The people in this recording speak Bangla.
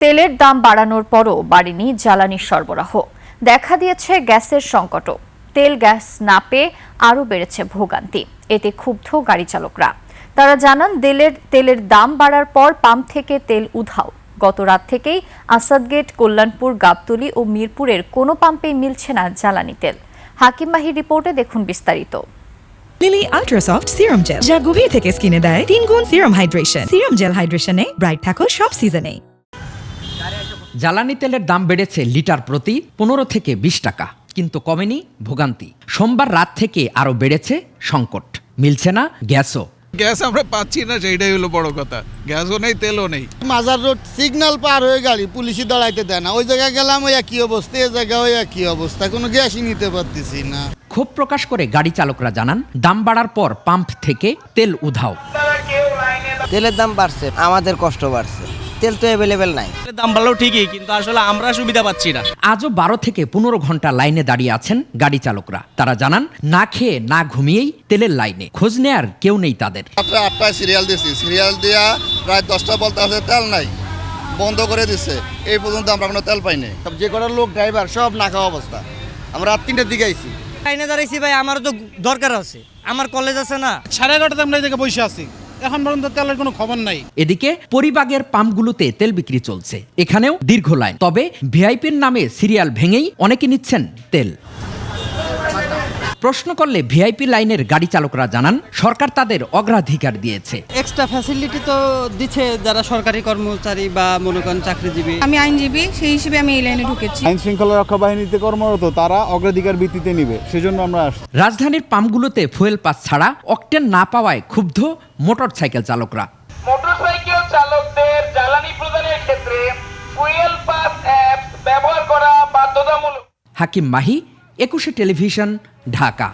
তেলের দাম বাড়ানোর পরও বাড়েনি জ্বালানির সরবরাহ। দেখা দিয়েছে গ্যাসের সংকটও। তেল গ্যাস না পেয়ে আরও বেড়েছে ভোগান্তি। এতে ক্ষুব্ধ গাড়ি চালকরা। তারা জানান তেলের দাম বাড়ার পর পাম্প থেকে তেল উধাও। গত রাত থেকেই আসাদগেট, কল্যাণপুর, গাবতলী ও মিরপুরের কোনো পাম্পেই মিলছে না জ্বালানি তেল। হাকিম মাহির রিপোর্টে দেখুন বিস্তারিত। লিলি আল্ট্রাসফট সিরাম জেল, যা গভীর থেকে স্কিনে দেয় 3 গুণ সিরাম হাইড্রেশন। সিরাম জেল হাইড্রেশনে ব্রাইট থাকো সব সিজনে। জ্বালানি তেলের দাম বেড়েছে লিটার প্রতি 15 থেকে 20 টাকা, কিন্তু কমেনি ভোগান্তি। সোমবার রাত থেকে আরও বেড়েছে সংকট, মিলছে না গ্যাসও। গ্যাস আমরা পাচ্ছি না, সেইটাই হলো বড় কথা। গ্যাসও নেই, তেলও নেই। মাজার রোড সিগন্যাল পার হয়ে গাড়ি পুলিশই দাঁড়াইতে দেয় না। ওই জায়গায় গেলাম ওই একই অবস্থা, এই জায়গায় ওই একই অবস্থা, কোনো গ্যাসই নিতে পারতেছি না। ক্ষোভ প্রকাশ করে গাড়ি চালকরা জানান, দাম বাড়ার পর পাম্প থেকে তেল উধাও। তেলের দাম বাড়ছে, আমাদের কষ্ট বাড়ছে। তেল তো অ্যাভেলেবেল নাই। দাম বাড়লেও ঠিকই, কিন্তু আসলে আমরা সুবিধা পাচ্ছি না। আজও 12 থেকে 15 ঘন্টা লাইনে দাঁড়িয়ে আছেন গাড়ি চালকরা। তারা জানান, না খেয়ে না ঘুমিয়েই তেলের লাইনে, খোঁজ নেয়ার কেউ নেই তাদের। রাত্রে 8টায় সিরিয়াল দিয়েছি, সিরিয়াল দিয়া প্রায় 10টা বলতে আছে তেল নাই, বন্ধ করে দিচ্ছে। এই পর্যন্ত আমরা কোনো তেল পাইনি। যে কটা লোক ড্রাইভার সব না খাওয়া অবস্থা। আমরা রাত 3টার দিকে আইছি। লাইনে দাঁড়াইছি ভাই, আমারও তো দরকার আছে, আমার কলেজ আছে না। 11:30 আমরা এই জায়গায় বসে আছি, এখন পর্যন্ত তেলের কোনো খবর নাই। এদিকে পরিবাগের পাম্পগুলোতে তেল বিক্রি চলছে, এখানেও দীর্ঘ লাইন। তবে ভিআইপির নামে সিরিয়াল ভেঙেই অনেকে নিচ্ছেন তেল। প্রশ্ন করলে ভিআইপি লাইনের গাড়ি চালকরা জানান, সরকার তাদের অগ্রাধিকার দিয়েছে। এক্সট্রা ফ্যাসিলিটি তো দিচ্ছে যারা সরকারি কর্মচারী বা মনে করেন চাকরিজীবী। আমি আইনজীবী, সেই হিসেবে আমি এই লাইনে ঢুকেছি। আইন শৃঙ্খলা রক্ষা বাহিনীতে কর্মরত, তারা অগ্রাধিকার ভিত্তিতে নিবে, সেজন্য আমরা আসছি। রাজধানীর পাম্পগুলোতে ফুয়েল পাস ছাড়া অকটেন না পাওয়ায় ক্ষুব্ধ মোটরসাইকেল চালকরা। মোটরসাইকেল চালকদের জ্বালানি প্রদানের ক্ষেত্রে ফুয়েল পাস অ্যাপ ব্যবহার করা বাধ্যতামূলক। হাকিম মাহি, 21 টেলিভিশন, ঢাকা।